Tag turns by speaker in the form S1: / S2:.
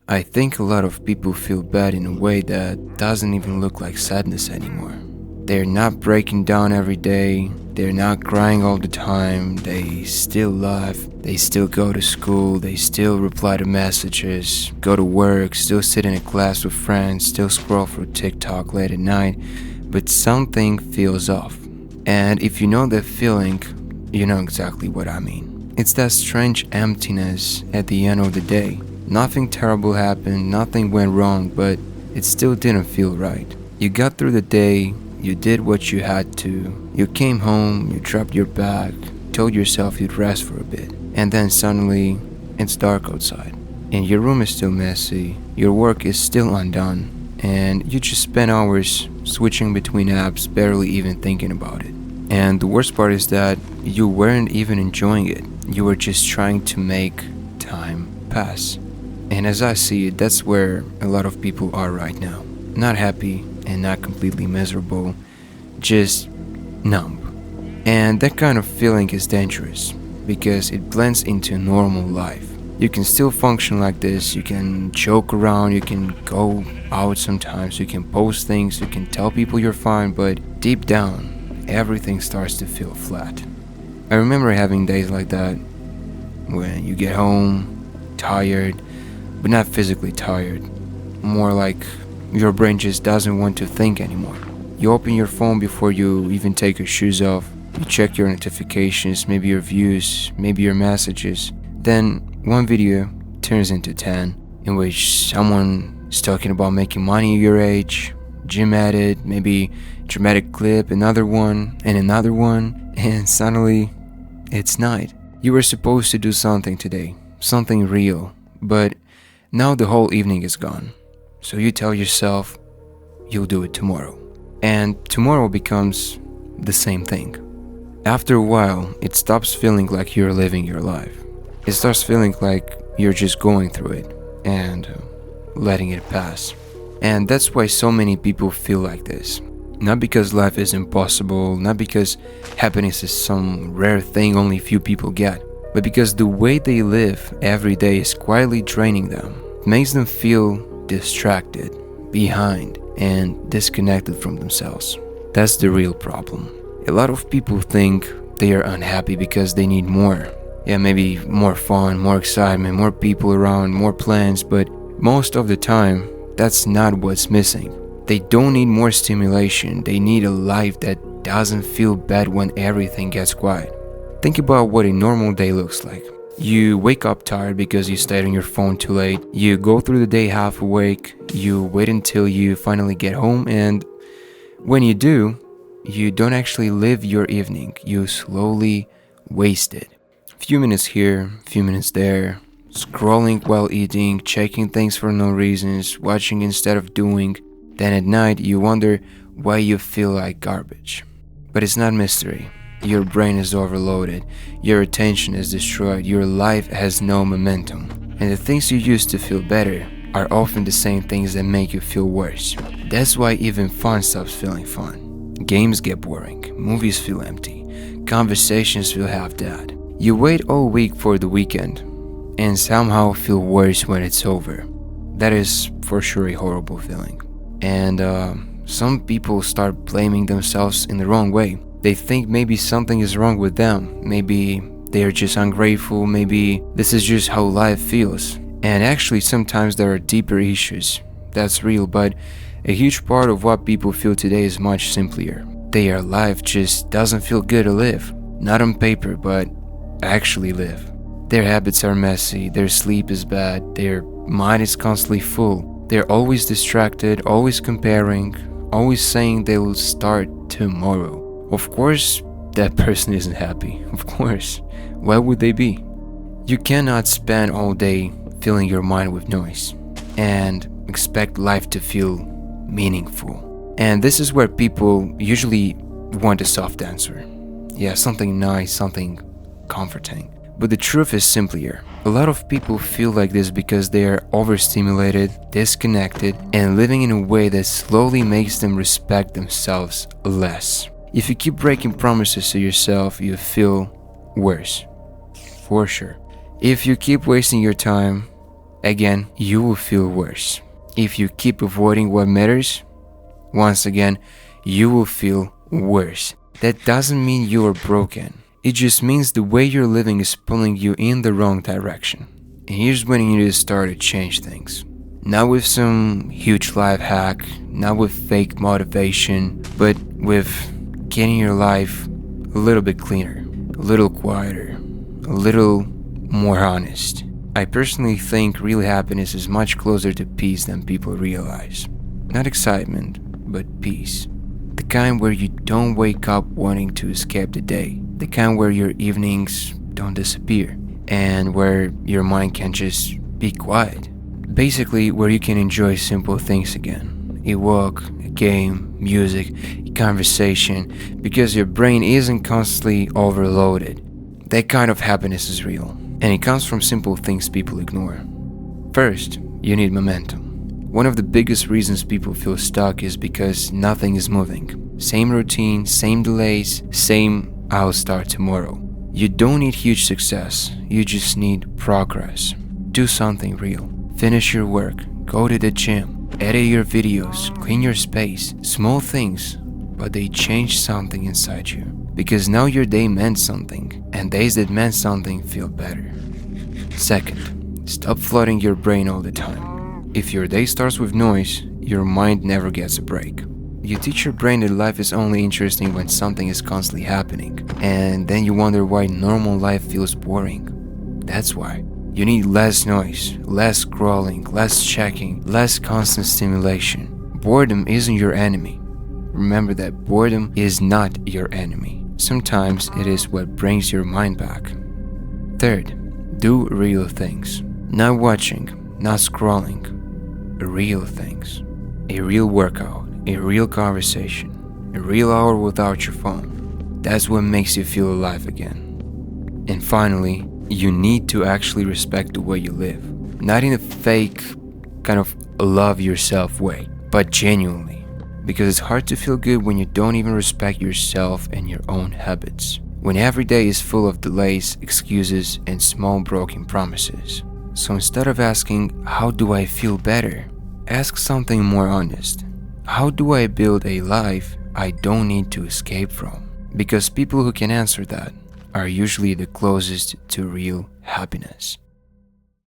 S1: I think a lot of people feel bad in a way that doesn't even look like sadness anymore. They're not breaking down every day, they're not crying all the time, they still laugh, they still go to school, they still reply to messages, go to work, still sit in a class with friends, still scroll through TikTok late at night, but something feels off. And if you know that feeling, you know exactly what I mean. It's that strange emptiness at the end of the day. Nothing terrible happened, nothing went wrong, but it still didn't feel right. You got through the day, you did what you had to, you came home, you dropped your bag, told yourself you'd rest for a bit, and then suddenly it's dark outside, and your room is still messy, your work is still undone, and you just spent hours switching between apps, barely even thinking about it. And the worst part is that you weren't even enjoying it, you were just trying to make time pass. And as I see it, that's where a lot of people are right now. Not happy and not completely miserable, just numb. And that kind of feeling is dangerous because it blends into normal life. You can still function like this, you can joke around, you can go out sometimes, you can post things, you can tell people you're fine, but deep down, everything starts to feel flat. I remember having days like that when you get home, tired, but not physically tired, more like your brain just doesn't want to think anymore. You open your phone before you even take your shoes off, you check your notifications, maybe your views, maybe your messages, then one video turns into 10 in which someone is talking about making money at your age, gym at it, maybe dramatic clip, another one, and suddenly it's night. You were supposed to do something today, something real, but now the whole evening is gone. So you tell yourself you'll do it tomorrow. And tomorrow becomes the same thing. After a while, it stops feeling like you're living your life. It starts feeling like you're just going through it and letting it pass. And that's why so many people feel like this. Not because life is impossible, not because happiness is some rare thing only few people get, but because the way they live every day is quietly draining them. It makes them feel distracted, behind, and disconnected from themselves. That's the real problem. A lot of people think they are unhappy because they need more. Yeah, maybe more fun, more excitement, more people around, more plans, but most of the time, that's not what's missing. They don't need more stimulation, they need a life that doesn't feel bad when everything gets quiet. Think about what a normal day looks like. You wake up tired because you stayed on your phone too late, you go through the day half awake, you wait until you finally get home, and when you do, you don't actually live your evening, you slowly waste it. Few minutes here, few minutes there, scrolling while eating, checking things for no reasons, watching instead of doing. Then at night you wonder why you feel like garbage. But it's not mystery. Your brain is overloaded, your attention is destroyed, your life has no momentum. And the things you used to feel better are often the same things that make you feel worse. That's why even fun stops feeling fun. Games get boring, movies feel empty, conversations feel half-dead. You wait all week for the weekend and somehow feel worse when it's over. That is for sure a horrible feeling. And some people start blaming themselves in the wrong way. They think maybe something is wrong with them, maybe they are just ungrateful, maybe this is just how life feels. And actually sometimes there are deeper issues, that's real, but a huge part of what people feel today is much simpler. Their life just doesn't feel good to live, not on paper, but actually live. Their habits are messy, their sleep is bad, their mind is constantly full. They're always distracted, always comparing, always saying they will start tomorrow. Of course, that person isn't happy. Of course. Why would they be? You cannot spend all day filling your mind with noise and expect life to feel meaningful. And this is where people usually want a soft answer. Yeah, something nice, something comforting. But the truth is simpler. A lot of people feel like this because they are overstimulated, disconnected, and living in a way that slowly makes them respect themselves less. If you keep breaking promises to yourself, you feel worse. For sure. If you keep wasting your time, again, you will feel worse. If you keep avoiding what matters, once again, you will feel worse. That doesn't mean you are broken. It just means the way you're living is pulling you in the wrong direction. And here's when you need to start to change things. Not with some huge life hack, not with fake motivation, but with getting your life a little bit cleaner, a little quieter, a little more honest. I personally think real happiness is much closer to peace than people realize. Not excitement, but peace. The kind where you don't wake up wanting to escape the day. The kind where your evenings don't disappear. And where your mind can just be quiet. Basically, where you can enjoy simple things again. A walk, a game, music, a conversation, because your brain isn't constantly overloaded. That kind of happiness is real, and it comes from simple things people ignore. First, you need momentum. One of the biggest reasons people feel stuck is because nothing is moving. Same routine, same delays, same "I'll start tomorrow." You don't need huge success, you just need progress. Do something real. Finish your work, go to the gym, edit your videos, clean your space. Small things, but they change something inside you. Because now your day meant something, and days that meant something feel better. Second, stop flooding your brain all the time. If your day starts with noise, your mind never gets a break. You teach your brain that life is only interesting when something is constantly happening, and then you wonder why normal life feels boring. That's why. You need less noise, less scrolling, less checking, less constant stimulation. Boredom isn't your enemy. Remember that boredom is not your enemy. Sometimes it is what brings your mind back. Third, do real things. Not watching, not scrolling. Real things. A real workout, a real conversation, a real hour without your phone. That's what makes you feel alive again. And finally, you need to actually respect the way you live. Not in a fake, kind of love yourself way, but genuinely. Because it's hard to feel good when you don't even respect yourself and your own habits. When every day is full of delays, excuses, and small broken promises. So instead of asking, how do I feel better? Ask something more honest. How do I build a life I don't need to escape from? Because people who can answer that are usually the closest to real happiness.